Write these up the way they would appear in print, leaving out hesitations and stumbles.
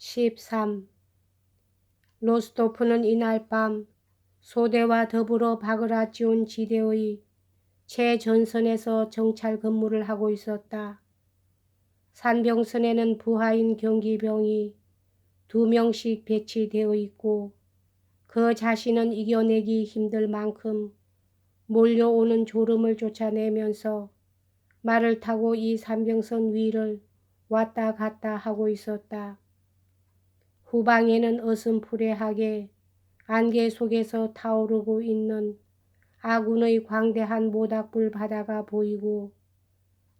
13. 로스토프는 이날 밤 소대와 더불어 바그라치온 지대의 최전선에서 정찰 근무를 하고 있었다. 산병선에는 부하인 경기병이 2명씩 배치되어 있고 그 자신은 이겨내기 힘들 만큼 몰려오는 졸음을 쫓아내면서 말을 타고 이 산병선 위를 왔다 갔다 하고 있었다. 후방에는 어슴푸레하게 안개 속에서 타오르고 있는 아군의 광대한 모닥불 바다가 보이고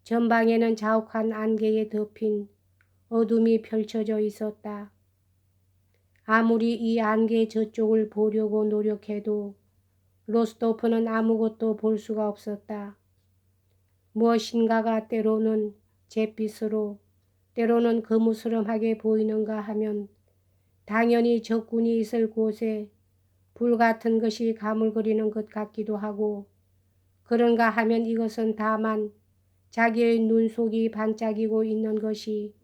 전방에는 자욱한 안개에 덮인 어둠이 펼쳐져 있었다. 아무리 이 안개 저쪽을 보려고 노력해도 로스토프는 아무것도 볼 수가 없었다. 무엇인가가 때로는 잿빛으로 때로는 거무스름하게 보이는가 하면 당연히 적군이 있을 곳에 불같은 것이 가물거리는 것 같기도 하고 그런가 하면 이것은 다만 자기의 눈속이 반짝이고 있는 것이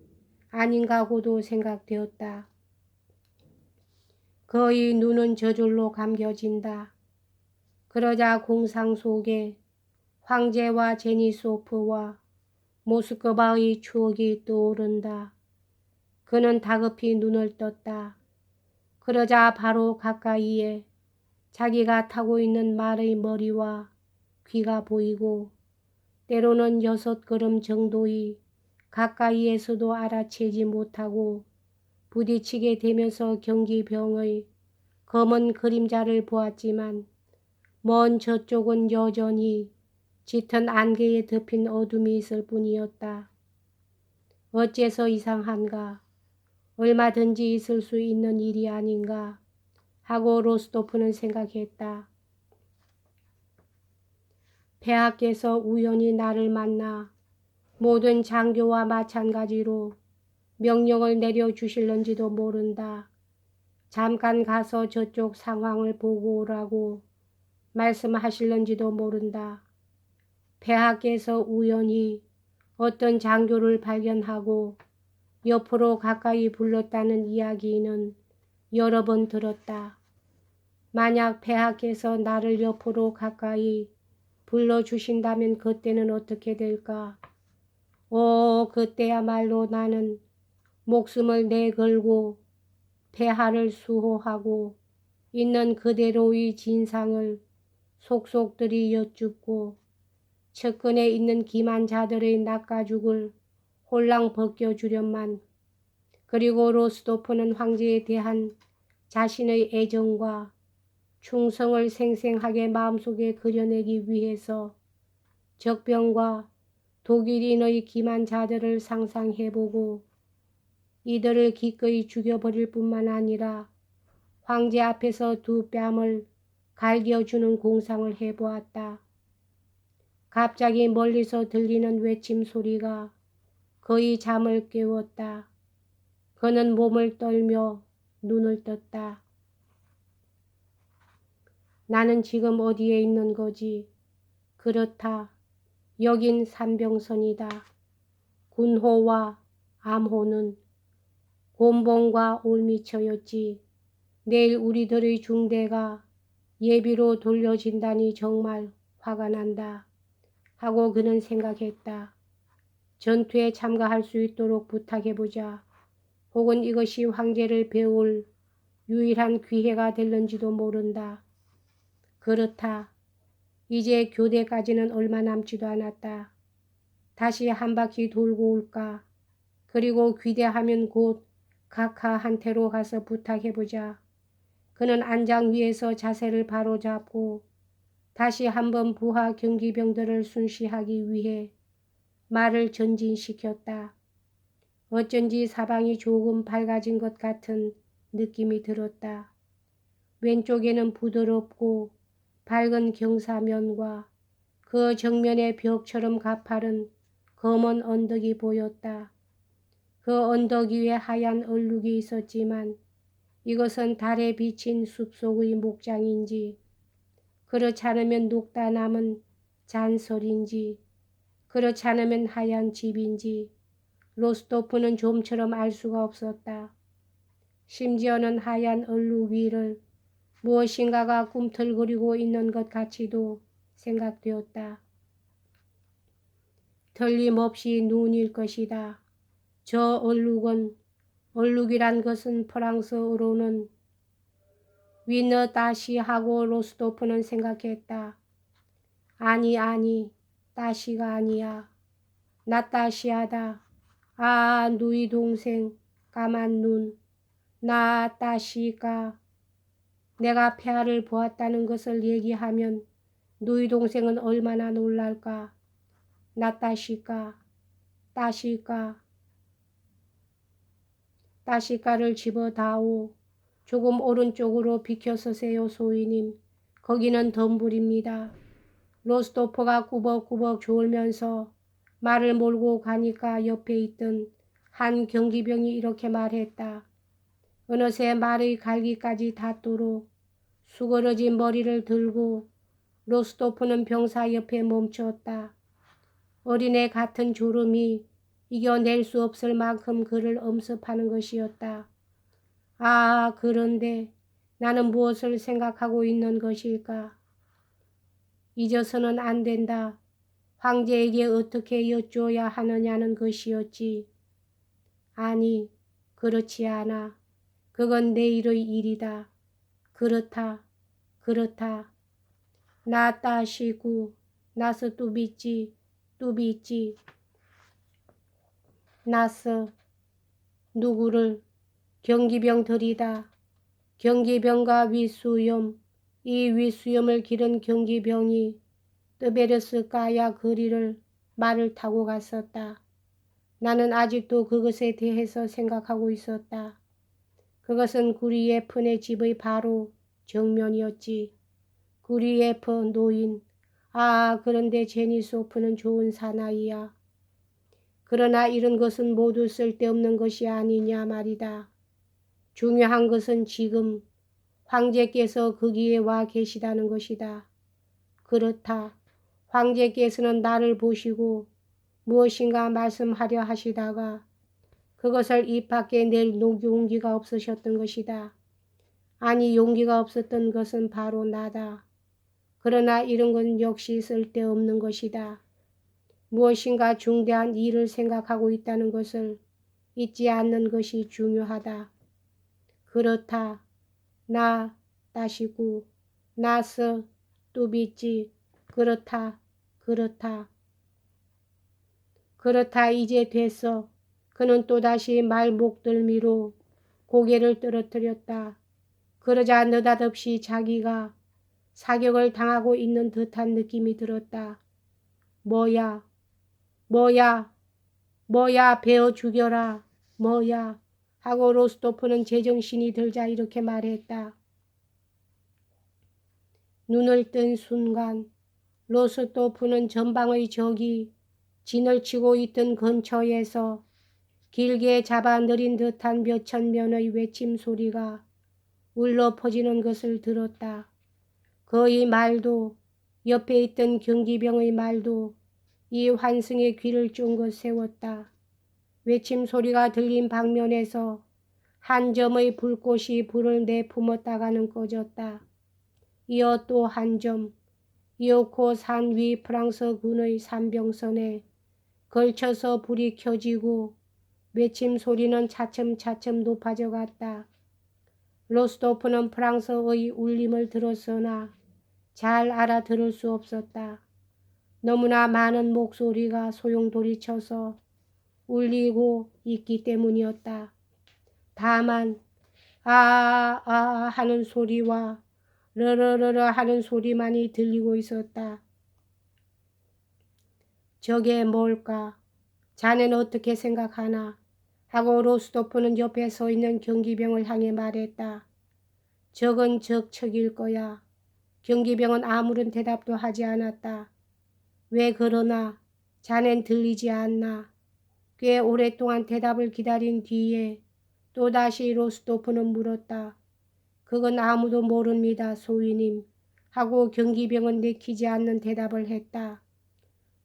아닌가 고도 생각되었다. 그의 눈은 저절로 감겨진다. 그러자 공상 속에 황제와 제니소프와 모스크바의 추억이 떠오른다. 그는 다급히 눈을 떴다. 그러자 바로 가까이에 자기가 타고 있는 말의 머리와 귀가 보이고 때로는 6걸음 정도의 가까이에서도 알아채지 못하고 부딪히게 되면서 경기병의 검은 그림자를 보았지만 먼 저쪽은 여전히 짙은 안개에 덮인 어둠이 있을 뿐이었다. 어째서 이상한가? 얼마든지 있을 수 있는 일이 아닌가 하고 로스토프는 생각했다. 폐하께서 우연히 나를 만나 모든 장교와 마찬가지로 명령을 내려주실런지도 모른다. 잠깐 가서 저쪽 상황을 보고 오라고 말씀하실런지도 모른다. 폐하께서 우연히 어떤 장교를 발견하고 옆으로 가까이 불렀다는 이야기는 여러 번 들었다. 만약 폐하께서 나를 옆으로 가까이 불러주신다면 그때는 어떻게 될까? 그때야말로 나는 목숨을 내걸고 폐하를 수호하고 있는 그대로의 진상을 속속들이 여쭙고 측근에 있는 기만 자들의 낚아죽을 홀랑 벗겨주련만. 그리고 로스토프는 황제에 대한 자신의 애정과 충성을 생생하게 마음속에 그려내기 위해서 적병과 독일인의 기만 자들을 상상해보고 이들을 기꺼이 죽여버릴 뿐만 아니라 황제 앞에서 두 뺨을 갈겨주는 공상을 해보았다. 갑자기 멀리서 들리는 외침 소리가 그의 잠을 깨웠다. 그는 몸을 떨며 눈을 떴다. 나는 지금 어디에 있는 거지? 그렇다. 여긴 산병선이다. 군호와 암호는 곤봉과 올미쳐였지. 내일 우리들의 중대가 예비로 돌려진다니 정말 화가 난다. 하고 그는 생각했다. 전투에 참가할 수 있도록 부탁해보자. 혹은 이것이 황제를 배울 유일한 기회가 될는지도 모른다. 그렇다. 이제 교대까지는 얼마 남지도 않았다. 다시 한 바퀴 돌고 올까? 그리고 귀대하면 곧 각하한테로 가서 부탁해보자. 그는 안장 위에서 자세를 바로잡고 다시 한번 부하 경기병들을 순시하기 위해 말을 전진시켰다. 어쩐지 사방이 조금 밝아진 것 같은 느낌이 들었다. 왼쪽에는 부드럽고 밝은 경사면과 그 정면에 벽처럼 가파른 검은 언덕이 보였다. 그 언덕 위에 하얀 얼룩이 있었지만 이것은 달에 비친 숲속의 목장인지 그렇지 않으면 녹다 남은 잔설인지 그렇지 않으면 하얀 집인지 로스토프는 좀처럼 알 수가 없었다. 심지어는 하얀 얼룩 위를 무엇인가가 꿈틀거리고 있는 것 같이도 생각되었다. 틀림없이 눈일 것이다. 저 얼룩이란 것은 프랑스어로는 위너다시 하고 로스토프는 생각했다. 아니, 다시가 아니야. 나따시아다. 아, 누이 동생, 까만 눈. 나따시가. 내가 폐하를 보았다는 것을 얘기하면 누이 동생은 얼마나 놀랄까. 나따시가, 따시가를 집어다오. 조금 오른쪽으로 비켜서세요, 소위님. 거기는 덤불입니다. 로스토프가 꾸벅꾸벅 졸면서 말을 몰고 가니까 옆에 있던 한 경기병이 이렇게 말했다. 어느새 말의 갈기까지 닿도록 수그러진 머리를 들고 로스토프는 병사 옆에 멈추었다. 어린애 같은 졸음이 이겨낼 수 없을 만큼 그를 엄습하는 것이었다. 아, 그런데 나는 무엇을 생각하고 있는 것일까? 잊어서는 안 된다. 황제에게 어떻게 여쭈어야 하느냐는 것이었지. 아니, 그렇지 않아. 그건 내일의 일이다. 그렇다. 나 따시고 나서 뚜비있지. 나서 누구를? 경기병들이다. 경기병과 위수염. 이 위수염을 기른 경기병이 뜨베르스 까야 거리를 말을 타고 갔었다. 나는 아직도 그것에 대해서 생각하고 있었다. 그것은 구리예픈의 집의 바로 정면이었지. 구리예픈 노인. 아, 그런데 제니소프는 좋은 사나이야. 그러나 이런 것은 모두 쓸데없는 것이 아니냐 말이다. 중요한 것은 지금 황제께서 거기에 와 계시다는 것이다. 그렇다. 황제께서는 나를 보시고 무엇인가 말씀하려 하시다가 그것을 입 밖에 낼 용기가 없으셨던 것이다. 아니, 용기가 없었던 것은 바로 나다. 그러나 이런 건 역시 쓸데없는 것이다. 무엇인가 중대한 일을 생각하고 있다는 것을 잊지 않는 것이 중요하다. 그렇다. 나 따시고 나서 뚜비지. 그렇다. 이제 됐어. 그는 또다시 말목덜미로 고개를 떨어뜨렸다. 그러자 느닷없이 자기가 사격을 당하고 있는 듯한 느낌이 들었다. 뭐야, 베어 죽여라, 뭐야 하고 로스토프는 제정신이 들자 이렇게 말했다. 눈을 뜬 순간 로스토프는 전방의 적이 진을 치고 있던 근처에서 길게 잡아 늘린 듯한 몇천 면의 외침 소리가 울려 퍼지는 것을 들었다. 그의 말도 옆에 있던 경기병의 말도 이 환승의 귀를 쫑긋 세웠다. 외침 소리가 들린 방면에서 한 점의 불꽃이 불을 내뿜었다가는 꺼졌다. 이어 또 한 점, 이오코 산 위 프랑스군의 산병선에 걸쳐서 불이 켜지고 외침 소리는 차츰차츰 높아져 갔다. 로스토프는 프랑스어의 울림을 들었으나 잘 알아들을 수 없었다. 너무나 많은 목소리가 소용돌이쳐서 울리고 있기 때문이었다. 다만 아 하는 소리와 러러러러 하는 소리만이 들리고 있었다. 저게 뭘까? 자네는 어떻게 생각하나? 하고 로스토프는 옆에 서 있는 경기병을 향해 말했다. 적은 적척일 거야. 경기병은 아무런 대답도 하지 않았다. 왜 그러나? 자넨 들리지 않나? 꽤 오랫동안 대답을 기다린 뒤에 또다시 로스토프는 물었다. 그건 아무도 모릅니다, 소위님. 하고 경기병은 내키지 않는 대답을 했다.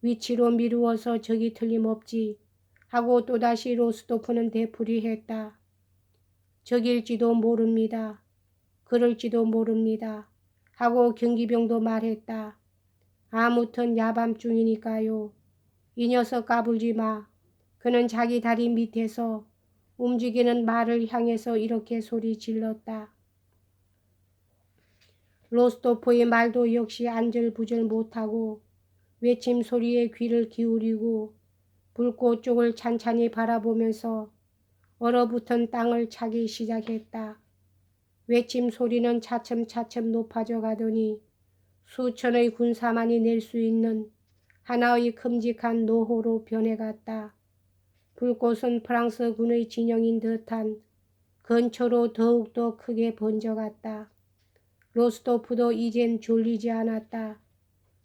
위치로 미루어서 적이 틀림없지. 하고 또다시 로스토프는 되풀이했다. 적일지도 모릅니다. 그럴지도 모릅니다. 하고 경기병도 말했다. 아무튼 야밤중이니까요. 이 녀석 까불지 마. 그는 자기 다리 밑에서 움직이는 말을 향해서 이렇게 소리 질렀다. 로스토프의 말도 역시 안절부절 못하고 외침 소리에 귀를 기울이고 불꽃 쪽을 찬찬히 바라보면서 얼어붙은 땅을 차기 시작했다. 외침 소리는 차츰차츰 높아져 가더니 수천의 군사만이 낼 수 있는 하나의 큼직한 노호로 변해갔다. 불꽃은 프랑스군의 진영인 듯한 근처로 더욱더 크게 번져갔다. 로스토프도 이젠 졸리지 않았다.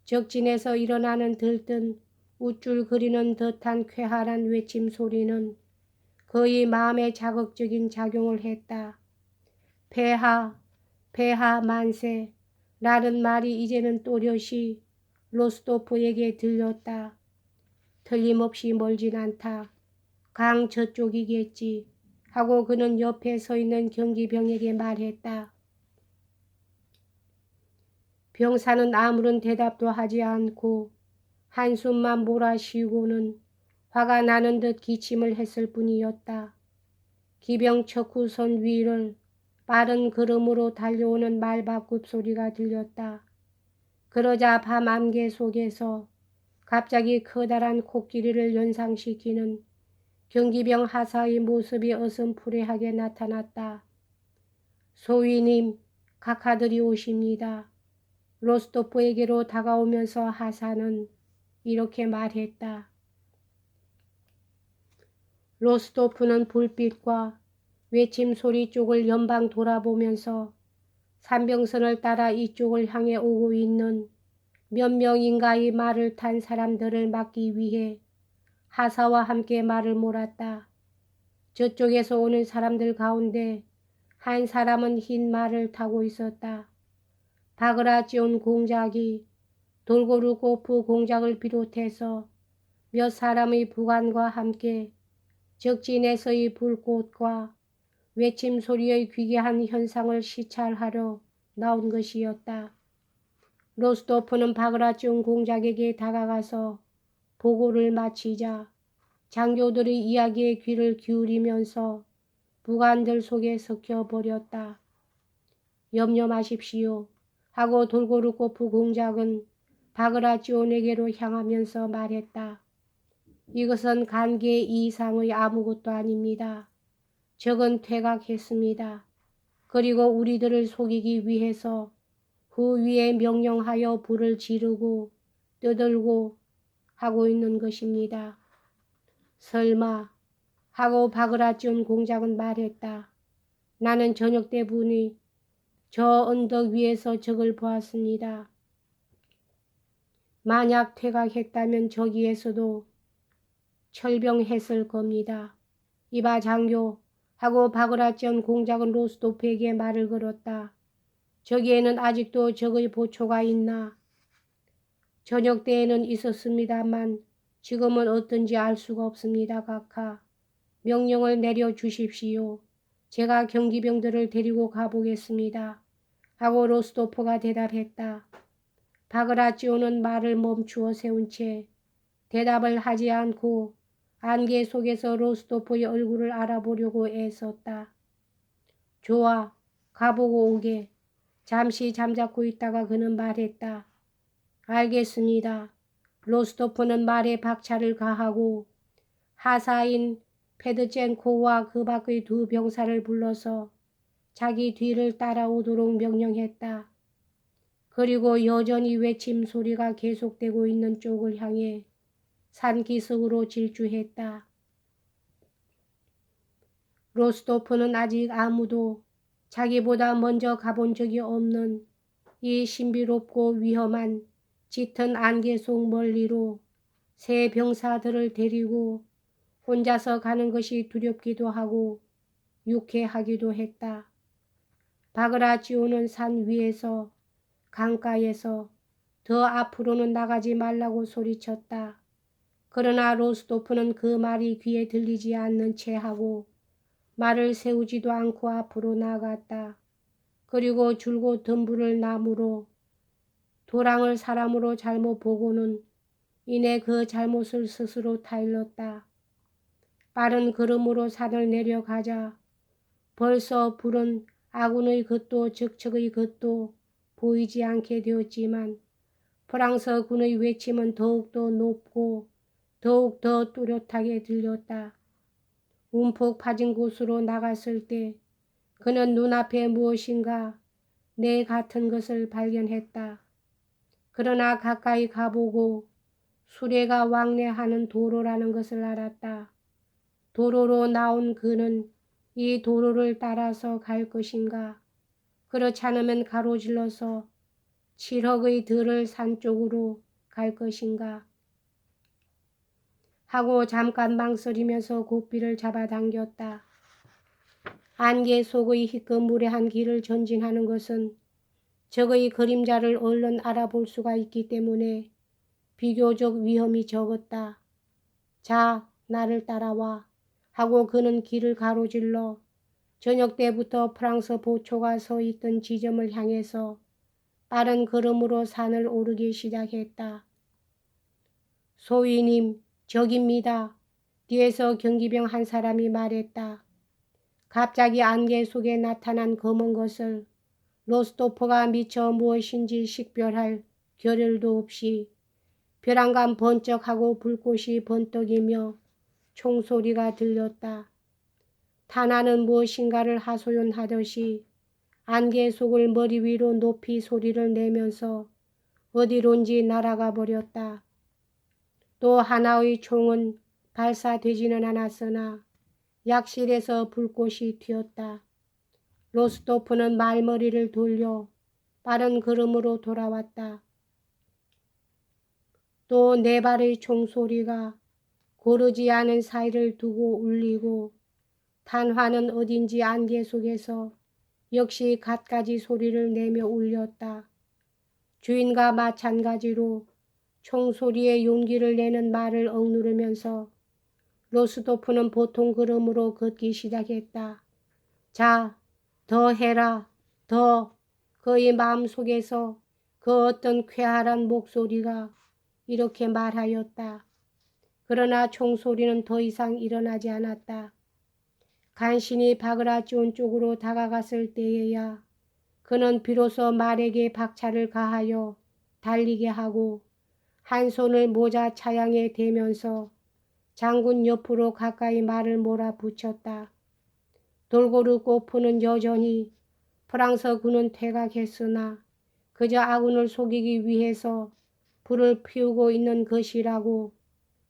적진에서 일어나는 들뜬 우쭐거리는 듯한 쾌활한 외침 소리는 그의 마음에 자극적인 작용을 했다. 폐하, 폐하 만세 라는 말이 이제는 또렷이 로스토프에게 들렸다. 틀림없이 멀진 않다. 강 저쪽이겠지 하고 그는 옆에 서 있는 경기병에게 말했다. 병사는 아무런 대답도 하지 않고 한숨만 몰아쉬고는 화가 나는 듯 기침을 했을 뿐이었다. 기병 척후선 위를 빠른 걸음으로 달려오는 말바굽 소리가 들렸다. 그러자 밤 안개 속에서 갑자기 커다란 코끼리를 연상시키는 경기병 하사의 모습이 어슴푸레하게 나타났다. 소위님, 각하들이 오십니다. 로스토프에게로 다가오면서 하사는 이렇게 말했다. 로스토프는 불빛과 외침 소리 쪽을 연방 돌아보면서 산병선을 따라 이쪽을 향해 오고 있는 몇 명인가의 말을 탄 사람들을 막기 위해 하사와 함께 말을 몰았다. 저쪽에서 오는 사람들 가운데 한 사람은 흰 말을 타고 있었다. 바그라치온 공작이 돌고르코프 공작을 비롯해서 몇 사람의 부관과 함께 적진에서의 불꽃과 외침 소리의 귀괴한 현상을 시찰하러 나온 것이었다. 로스토프는 바그라치온 공작에게 다가가서 보고를 마치자 장교들의 이야기에 귀를 기울이면서 부관들 속에 섞여버렸다. 염려 마십시오 하고 돌고르코프 공작은 바그라치온에게로 향하면서 말했다. 이것은 간계 이상의 아무것도 아닙니다. 적은 퇴각했습니다. 그리고 우리들을 속이기 위해서 후위에 명령하여 불을 지르고 떠들고 하고 있는 것입니다. 설마 하고 바그라치온 공작은 말했다. 나는 저녁 때문에 저 언덕 위에서 적을 보았습니다. 만약 퇴각했다면 저기에서도 철병했을 겁니다. 이봐 장교 하고 바그라치온 공작은 로스토프에게 말을 걸었다. 저기에는 아직도 적의 보초가 있나? 저녁 때에는 있었습니다만 지금은 어떤지 알 수가 없습니다. 각하. 명령을 내려주십시오. 제가 경기병들을 데리고 가보겠습니다. 하고 로스토프가 대답했다. 바그라치온은 말을 멈추어 세운 채 대답을 하지 않고 안개 속에서 로스토프의 얼굴을 알아보려고 애썼다. 좋아, 가보고 오게. 잠시 잠자코 있다가 그는 말했다. 알겠습니다. 로스토프는 말에 박차를 가하고 하사인 페드첸코와 그 밖의 두 병사를 불러서 자기 뒤를 따라오도록 명령했다. 그리고 여전히 외침 소리가 계속되고 있는 쪽을 향해 산기슭으로 질주했다. 로스토프는 아직 아무도 자기보다 먼저 가본 적이 없는 이 신비롭고 위험한 짙은 안개 속 멀리로 새 병사들을 데리고 혼자서 가는 것이 두렵기도 하고 유쾌하기도 했다. 바그라치온은 산 위에서 강가에서 더 앞으로는 나가지 말라고 소리쳤다. 그러나 로스토프는 그 말이 귀에 들리지 않는 채 하고 말을 세우지도 않고 앞으로 나아갔다. 그리고 줄곧 덤불을 나무로 도랑을 사람으로 잘못 보고는 이내 그 잘못을 스스로 타일렀다. 빠른 걸음으로 산을 내려가자 벌써 불은 아군의 것도 적적의 것도 보이지 않게 되었지만 프랑스 군의 외침은 더욱더 높고 더욱더 뚜렷하게 들렸다. 움푹 파진 곳으로 나갔을 때 그는 눈앞에 무엇인가 내 같은 것을 발견했다. 그러나 가까이 가보고 수레가 왕래하는 도로라는 것을 알았다. 도로로 나온 그는 이 도로를 따라서 갈 것인가? 그렇지 않으면 가로질러서 7억의 들을 산 쪽으로 갈 것인가? 하고 잠깐 망설이면서 고삐를 잡아당겼다. 안개 속의 희끗무례한 길을 전진하는 것은 적의 그림자를 얼른 알아볼 수가 있기 때문에 비교적 위험이 적었다. 자, 나를 따라와 하고 그는 길을 가로질러 저녁 때부터 프랑스 보초가 서 있던 지점을 향해서 빠른 걸음으로 산을 오르기 시작했다. 소위님, 저깁니다. 뒤에서 경기병 한 사람이 말했다. 갑자기 안개 속에 나타난 검은 것을 로스토프가 미처 무엇인지 식별할 겨를도 없이 벼랑간 번쩍하고 불꽃이 번떡이며 총소리가 들렸다. 타나는 무엇인가를 하소연하듯이 안개 속을 머리 위로 높이 소리를 내면서 어디론지 날아가 버렸다. 또 하나의 총은 발사되지는 않았으나 약실에서 불꽃이 튀었다. 로스토프는 말머리를 돌려 빠른 걸음으로 돌아왔다. 또 네 발의 총소리가 고르지 않은 사이를 두고 울리고 탄화는 어딘지 안개 속에서 역시 갖가지 소리를 내며 울렸다. 주인과 마찬가지로 총소리에 용기를 내는 말을 억누르면서 로스토프는 보통 걸음으로 걷기 시작했다. 자, 더 해라, 더. 그의 마음속에서 그 어떤 쾌활한 목소리가 이렇게 말하였다. 그러나 총소리는 더 이상 일어나지 않았다. 간신히 바그라지온 쪽으로 다가갔을 때에야 그는 비로소 말에게 박차를 가하여 달리게 하고 한 손을 모자 차양에 대면서 장군 옆으로 가까이 말을 몰아붙였다. 돌고루 꼬프는 여전히 프랑스 군은 퇴각했으나 그저 아군을 속이기 위해서 불을 피우고 있는 것이라고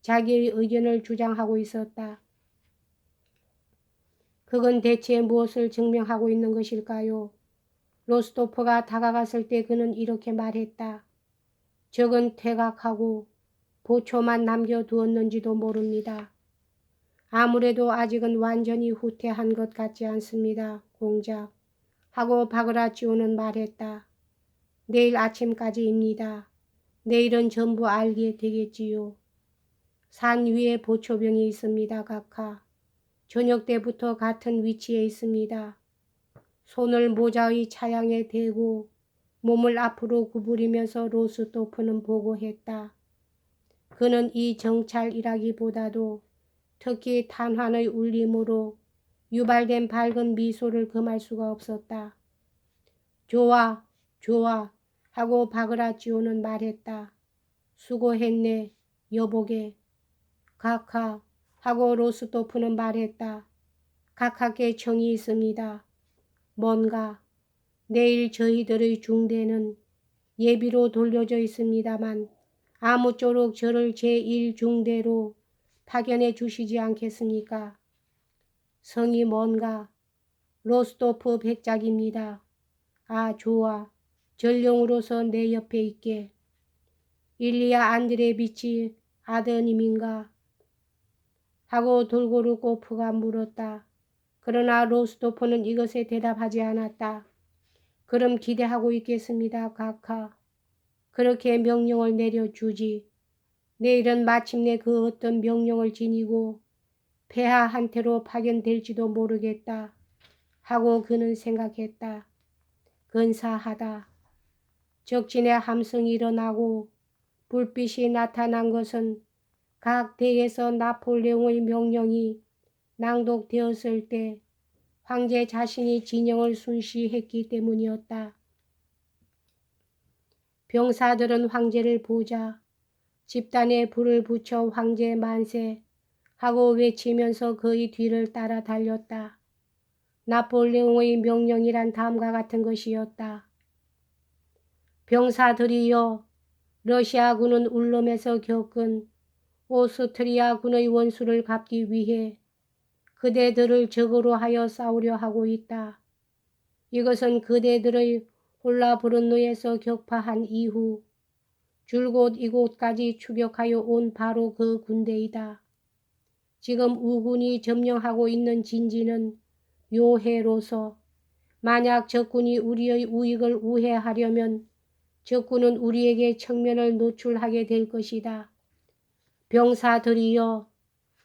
자기의 의견을 주장하고 있었다. 그건 대체 무엇을 증명하고 있는 것일까요? 로스토프가 다가갔을 때 그는 이렇게 말했다. 적은 퇴각하고 보초만 남겨두었는지도 모릅니다. 아무래도 아직은 완전히 후퇴한 것 같지 않습니다. 공작. 하고 바그라치오는 말했다. 내일 아침까지입니다. 내일은 전부 알게 되겠지요. 산 위에 보초병이 있습니다. 각하. 저녁 때부터 같은 위치에 있습니다. 손을 모자의 차양에 대고 몸을 앞으로 구부리면서 로스토프는 보고했다. 그는 이 정찰이라기보다도 특히 탄환의 울림으로 유발된 밝은 미소를 금할 수가 없었다. 좋아, 좋아 하고 바그라치오는 말했다. 수고했네, 여보게. 각하 하고 로스토프는 말했다. 각하께 정이 있습니다. 뭔가 내일 저희들의 중대는 예비로 돌려져 있습니다만 아무쪼록 저를 제1중대로 파견해 주시지 않겠습니까? 성이 뭔가? 로스토프 백작입니다. 아, 좋아. 전령으로서 내 옆에 있게. 일리아 안드레비치 아드님인가? 하고 돌고루 꼬프가 물었다. 그러나 로스토프는 이것에 대답하지 않았다. 그럼 기대하고 있겠습니다, 각하. 그렇게 명령을 내려주지. 내일은 마침내 그 어떤 명령을 지니고 폐하 한테로 파견될지도 모르겠다 하고 그는 생각했다. 근사하다. 적진의 함성이 일어나고 불빛이 나타난 것은 각 대에서 나폴레옹의 명령이 낭독되었을 때 황제 자신이 진영을 순시했기 때문이었다. 병사들은 황제를 보자 집단에 불을 붙여 황제 만세 하고 외치면서 그의 뒤를 따라 달렸다. 나폴레옹의 명령이란 다음과 같은 것이었다. 병사들이여, 러시아군은 울름에서 겪은 오스트리아군의 원수를 갚기 위해 그대들을 적으로 하여 싸우려 하고 있다. 이것은 그대들의 홀라브르노에서 격파한 이후 줄곧 이곳까지 추격하여 온 바로 그 군대이다. 지금 우군이 점령하고 있는 진지는 요해로서 만약 적군이 우리의 우익을 우회하려면 적군은 우리에게 청면을 노출하게 될 것이다. 병사들이여,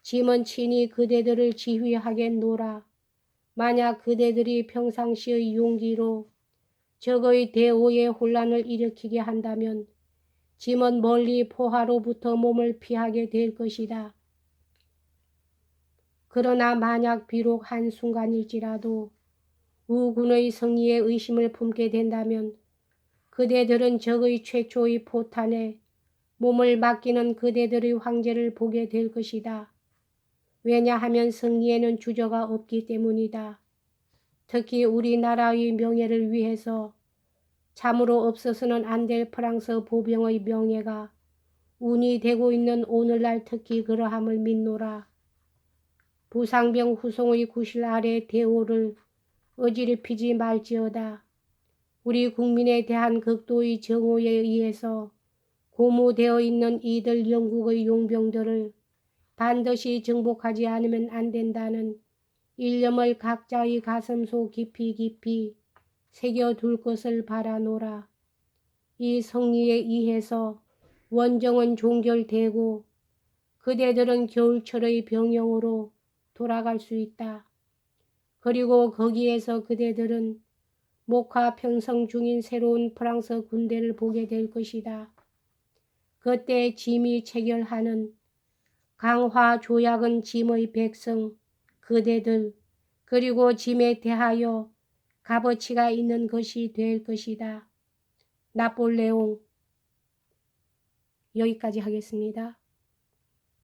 짐은 친히 그대들을 지휘하겠노라. 만약 그대들이 평상시의 용기로 적의 대오의 혼란을 일으키게 한다면 짐은 멀리 포화로부터 몸을 피하게 될 것이다. 그러나 만약 비록 한순간일지라도 우군의 승리에 의심을 품게 된다면 그대들은 적의 최초의 포탄에 몸을 맡기는 그대들의 황제를 보게 될 것이다. 왜냐하면 승리에는 주저가 없기 때문이다. 특히 우리나라의 명예를 위해서 참으로 없어서는 안 될 프랑스 보병의 명예가 운이 되고 있는 오늘날 특히 그러함을 믿노라. 부상병 후송의 구실 아래 대오를 어지럽히지 말지어다. 우리 국민에 대한 극도의 정오에 의해서 고무되어 있는 이들 영국의 용병들을 반드시 정복하지 않으면 안 된다는 일념을 각자의 가슴속 깊이 새겨둘 것을 바라노라. 이 승리에 의해서 원정은 종결되고 그대들은 겨울철의 병영으로 돌아갈 수 있다. 그리고 거기에서 그대들은 목화 평성 중인 새로운 프랑스 군대를 보게 될 것이다. 그때 짐이 체결하는 강화 조약은 짐의 백성, 그대들, 그리고 짐에 대하여 값어치가 있는 것이 될 것이다. 나폴레옹. 여기까지 하겠습니다.